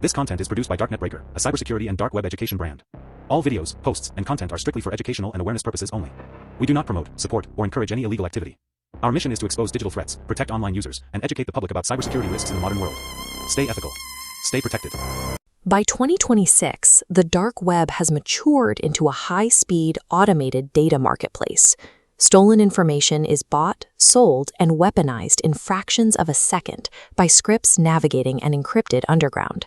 This content is produced by DarkNetBreaker, a cybersecurity and dark web education brand. All videos, posts, and content are strictly for educational and awareness purposes only. We do not promote, support, or encourage any illegal activity. Our mission is to expose digital threats, protect online users, and educate the public about cybersecurity risks in the modern world. Stay ethical. Stay protected. By 2026, the dark web has matured into a high-speed, automated data marketplace. Stolen information is bought, sold, and weaponized in fractions of a second by scripts navigating an encrypted underground.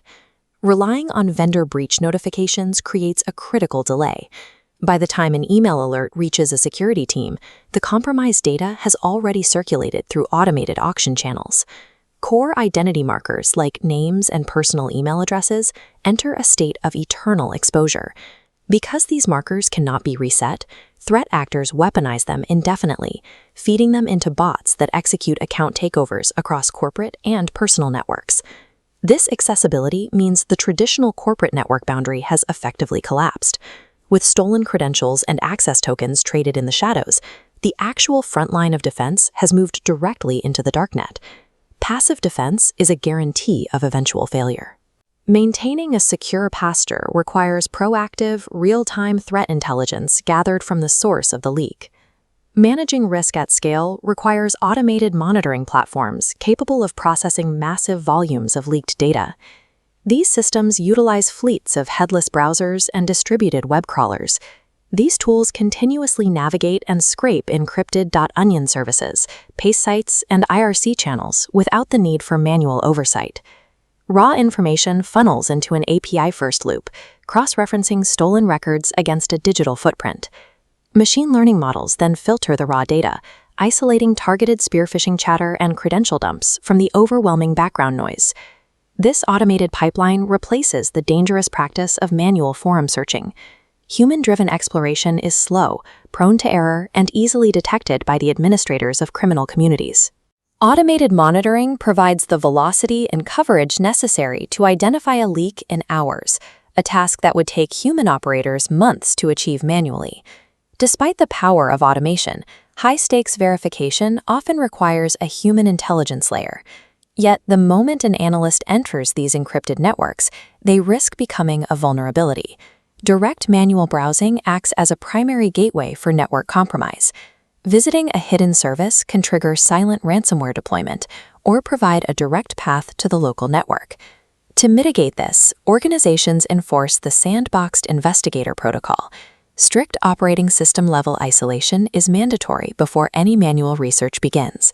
Relying on vendor breach notifications creates a critical delay. By the time an email alert reaches a security team, the compromised data has already circulated through automated auction channels. Core identity markers like names and personal email addresses enter a state of eternal exposure. Because these markers cannot be reset, threat actors weaponize them indefinitely, feeding them into bots that execute account takeovers across corporate and personal networks. This accessibility means the traditional corporate network boundary has effectively collapsed. With stolen credentials and access tokens traded in the shadows, the actual front line of defense has moved directly into the darknet. Passive defense is a guarantee of eventual failure. Maintaining a secure posture requires proactive, real-time threat intelligence gathered from the source of the leak. Managing risk at scale requires automated monitoring platforms capable of processing massive volumes of leaked data. These systems utilize fleets of headless browsers and distributed web crawlers. These tools continuously navigate and scrape encrypted .onion services, paste sites, and IRC channels without the need for manual oversight. Raw information funnels into an API-first loop, cross-referencing stolen records against a digital footprint. Machine learning models then filter the raw data, isolating targeted spear-phishing chatter and credential dumps from the overwhelming background noise. This automated pipeline replaces the dangerous practice of manual forum searching. Human-driven exploration is slow, prone to error, and easily detected by the administrators of criminal communities. Automated monitoring provides the velocity and coverage necessary to identify a leak in hours, a task that would take human operators months to achieve manually. Despite the power of automation, high-stakes verification often requires a human intelligence layer. Yet, the moment an analyst enters these encrypted networks, they risk becoming a vulnerability. Direct manual browsing acts as a primary gateway for network compromise. Visiting a hidden service can trigger silent ransomware deployment or provide a direct path to the local network. To mitigate this, organizations enforce the sandboxed investigator protocol. Strict operating system-level isolation is mandatory before any manual research begins.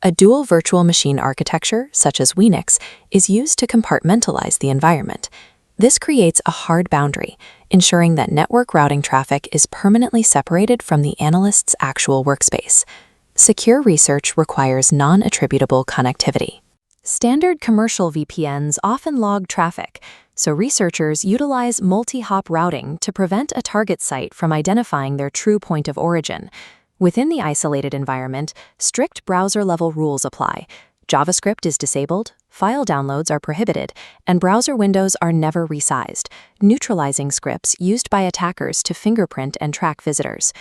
A dual virtual machine architecture, such as Linux, is used to compartmentalize the environment. This creates a hard boundary, ensuring that network routing traffic is permanently separated from the analyst's actual workspace. Secure research requires non-attributable connectivity. Standard commercial VPNs often log traffic, so researchers utilize multi-hop routing to prevent a target site from identifying their true point of origin. Within the isolated environment, strict browser-level rules apply. JavaScript is disabled, file downloads are prohibited, and browser windows are never resized, neutralizing scripts used by attackers to fingerprint and track visitors.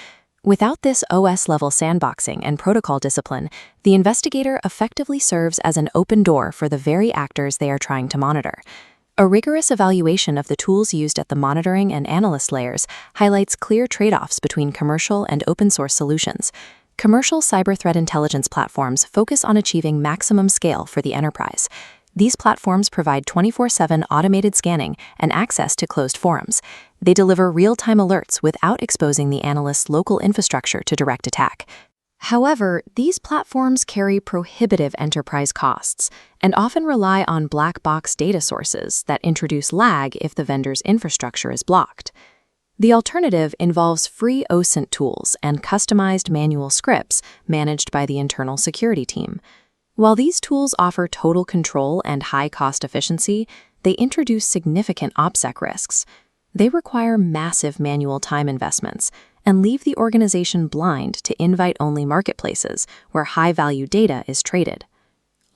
Without this OS-level sandboxing and protocol discipline, the investigator effectively serves as an open door for the very actors they are trying to monitor. A rigorous evaluation of the tools used at the monitoring and analyst layers highlights clear trade-offs between commercial and open-source solutions. Commercial cyber threat intelligence platforms focus on achieving maximum scale for the enterprise. These platforms provide 24/7 automated scanning and access to closed forums. They deliver real-time alerts without exposing the analyst's local infrastructure to direct attack. However, these platforms carry prohibitive enterprise costs and often rely on black box data sources that introduce lag if the vendor's infrastructure is blocked. The alternative involves free OSINT tools and customized manual scripts managed by the internal security team. While these tools offer total control and high cost efficiency, they introduce significant OPSEC risks. They require massive manual time investments and leave the organization blind to invite-only marketplaces where high-value data is traded.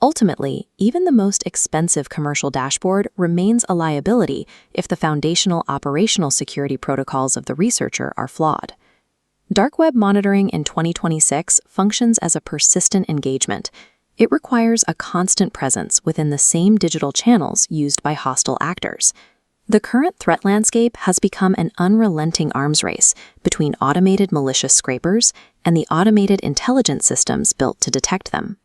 Ultimately, even the most expensive commercial dashboard remains a liability if the foundational operational security protocols of the researcher are flawed. Dark web monitoring in 2026 functions as a persistent engagement. It requires a constant presence within the same digital channels used by hostile actors. The current threat landscape has become an unrelenting arms race between automated malicious scrapers and the automated intelligence systems built to detect them.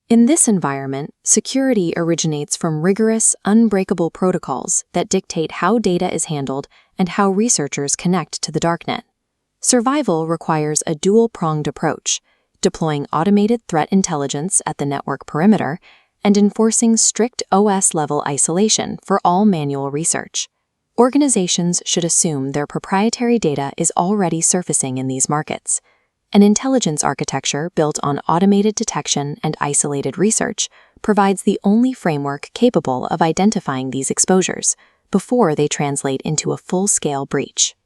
In this environment, security originates from rigorous, unbreakable protocols that dictate how data is handled and how researchers connect to the darknet. Survival requires a dual-pronged approach, deploying automated threat intelligence at the network perimeter and enforcing strict OS-level isolation for all manual research. Organizations should assume their proprietary data is already surfacing in these markets. An intelligence architecture built on automated detection and isolated research provides the only framework capable of identifying these exposures before they translate into a full-scale breach.